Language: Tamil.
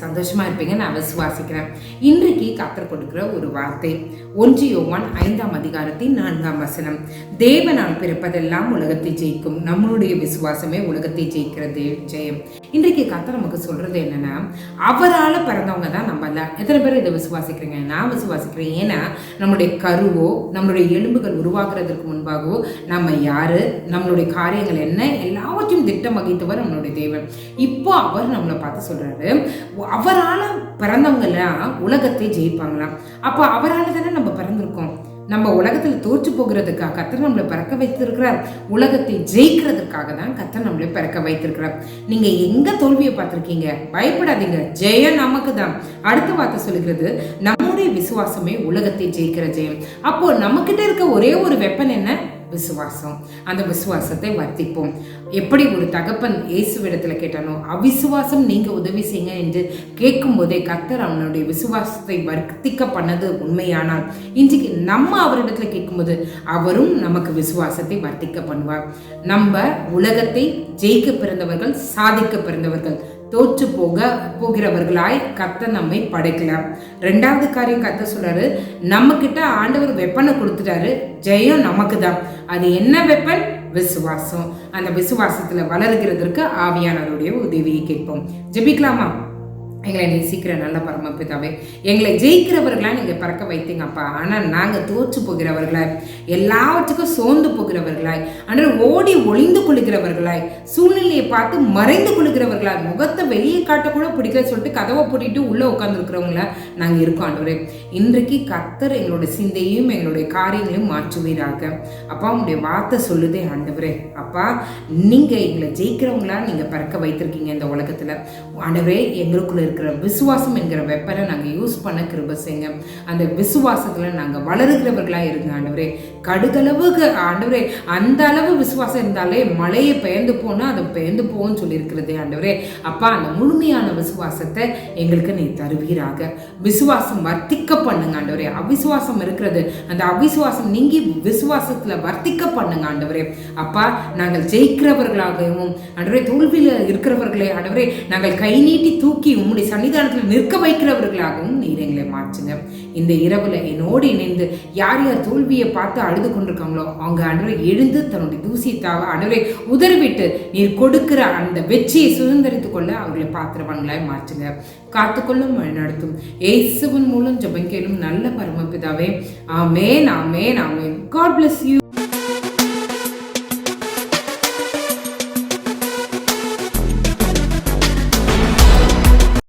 சந்தோஷமா இருப்பீங்க நான் விசுவாசிக்கிறேன். இன்றைக்கு கர்த்தர் கொடுக்கிற ஒரு வார்த்தை 1 யோவான் 5:4 தேவனால் பிறப்பதெல்லாம் உலகத்தை ஜெயிக்கும், நம்மளுடைய விசுவாசமே உலகத்தை ஜெயிக்கிறது ஜெயம். இன்றைக்கு கர்த்தர் நமக்கு சொல்றது என்னன்னா, அவரால் பிறந்தவங்க தான் நம்ம எல்லாம். எத்தனை பேர் இதை விசுவாசிக்கிறீங்க? நான் விசுவாசிக்கிறேன். ஏன்னா நம்மளுடைய கருவோ நம்மளுடைய எலும்புகள் உருவாக்குறதுக்கு முன்பாகவோ நம்ம யாரு, நம்மளுடைய காரியங்கள் என்ன, எல்லாவற்றையும் திட்டம் வகித்தவர் நம்மளுடைய தேவன். இப்போ அவர் நம்மளை பார்த்து சொல்றாரு, அவரால் பிறந்தவங்கலாம் உலகத்தை ஜெயிப்பாங்களாம். அப்போ அவரால் தானே நம்ம பிறந்திருக்கோம். நம்ம உலகத்தில் தோற்று போகிறதுக்காக கர்த்தர் நம்மளை பிறக்க வைத்திருக்கிறார். உலகத்தை ஜெயிக்கிறதுக்காக தான் கர்த்தர் நம்மளை பிறக்க வைத்திருக்கிறார். நீங்க எங்க தோல்வியை பார்த்திருக்கீங்க? பயப்படாதீங்க, ஜெயம் நமக்கு தான். அடுத்த வார்த்தை சொல்லுகிறது, நம்முடைய விசுவாசமே உலகத்தை ஜெயிக்கிற ஜெயம். அப்போ நம்ம கிட்ட இருக்க ஒரே ஒரு வெப்பன் என்ன? விசுவாசம். அந்த விசுவாசத்தை வர்த்திப்போம். எப்படி ஒரு தகப்பன் இயேசுவிடத்துல கேட்டானோ, அவிசுவாசம் நீங்க உதவி செய்யுங்க என்று கேட்கும் போதே கர்த்தர் அவனுடைய விசுவாசத்தை வர்த்திக்க பண்ணது உண்மையானால், இன்றைக்கு நம்ம அவரிடத்துல கேட்கும்போது அவரும் நமக்கு விசுவாசத்தை வர்த்திக்க பண்ணுவார். நம்ம உலகத்தை ஜெயிக்க பிறந்தவர்கள், சாதிக்க பிறந்தவர்கள், தோற்று போகிறவர்களாய் கர்த்தர் நம்மை படைக்கலாம். ரெண்டாவது காரியம் கர்த்தர் சொல்றாரு, நம்ம கிட்ட ஆண்டவர் வெப்பனை கொடுத்துட்டாரு, ஜெயம் நமக்கு தான். அது என்ன வெப்பன்? விசுவாசம். அந்த விசுவாசத்துல வளர்கிறதற்கு ஆவியானவருடைய உதவியை கேட்போம். ஜெபிக்கலாமா? எங்களை நேசிக்கிற நல்ல பரமபிதாவே, எங்களை ஜெயிக்கிறவர்களா நீங்க பறக்க வைத்தீங்கப்பா. ஆனா நாங்க தோற்று போகிறவர்களாய், எல்லாவற்றுக்கும் சோர்ந்து போகிறவர்களாய், ஆனால் ஓடி ஒளிந்து கொள்கிறவர்களாய், சூழ்நிலையை பார்த்து மறைந்து கொள்கிறவர்களாய், முகத்தை வெளியே காட்டக்கூட பிடிக்கல சொல்லிட்டு கதவை போட்டிட்டு உள்ள உட்காந்துருக்கிறவங்கள நாங்க இருக்கோம். ஆண்டவரே, இன்றைக்கு கர்த்தர் எங்களுடைய சிந்தையும் எங்களுடைய காரியங்களையும் மாற்றுவீராக. அப்பா, உங்களுடைய வார்த்தை சொல்லுதே ஆண்டவரே, அப்பா நீங்க எங்களை ஜெயிக்கிறவங்களா நீங்க பறக்க வைத்திருக்கீங்க இந்த உலகத்துல. ஆண்டவரே, எங்களுக்குள்ள இருக்கிற விசுவாசம் என்கிற வெப்பனை நாங்கள் யூஸ் பண்ண கிருபை செய்யுங்க. அந்த விசுவாசத்தில் நாங்கள் வளருகிறவர்களாக இருங்க ஆண்டவரே. கடுகளவுக்கு ஆண்டவரே, அந்த அளவு விசுவாசம் இருந்தாலே மழையை பெயர்ந்து போனால் அது பெயர்ந்து போகும்னு சொல்லியிருக்கிறதே ஆண்டவரே. அப்பா, அந்த முழுமையான விசுவாசத்தை எங்களுக்கு நீ தருவீராக. விசுவாசம் வர்த்திக்க பண்ணுங்க ஆண்டவரே. அவிசுவாசம் இருக்கிறது, அந்த அவிசுவாசம் நீங்கி விசுவாசத்தில் வர்த்திக்க பண்ணுங்க ஆண்டவரே. அப்பா, நாங்கள் ஜெயிக்கிறவர்களாகவும் ஆண்டவரே, தோல்வியில் இருக்கிறவர்களே ஆண்டவரே, நாங்கள் கை நீட்டி தூக்கி உம்முடைய சன்னிதானத்தில் நிற்க வைக்கிறவர்களாகவும் நீர் எங்களை மாற்றுங்க. இந்த இரவுல என்னோடு இணைந்து யார் யார் தோல்வியை பார்த்து அழுது கொண்டிருக்காங்களோ அவங்க ஆண்டவரை எழுந்து தன்னுடைய தூசியை ஆண்டவரை உதறிவிட்டு நீர் கொடுக்கிற அந்த வெற்றியை சுதந்திரித்துக் கொள்ள அவர்களை பாத்திரவான்களாய் மாற்றுங்க. காத்துக்கொள்ளும் வழிநடத்தும் இயேசுவின் மூலம் ஜெபம் கேளும் நல்ல பரமபிதாவே. ஆமென், ஆமென், ஆமென். God bless you.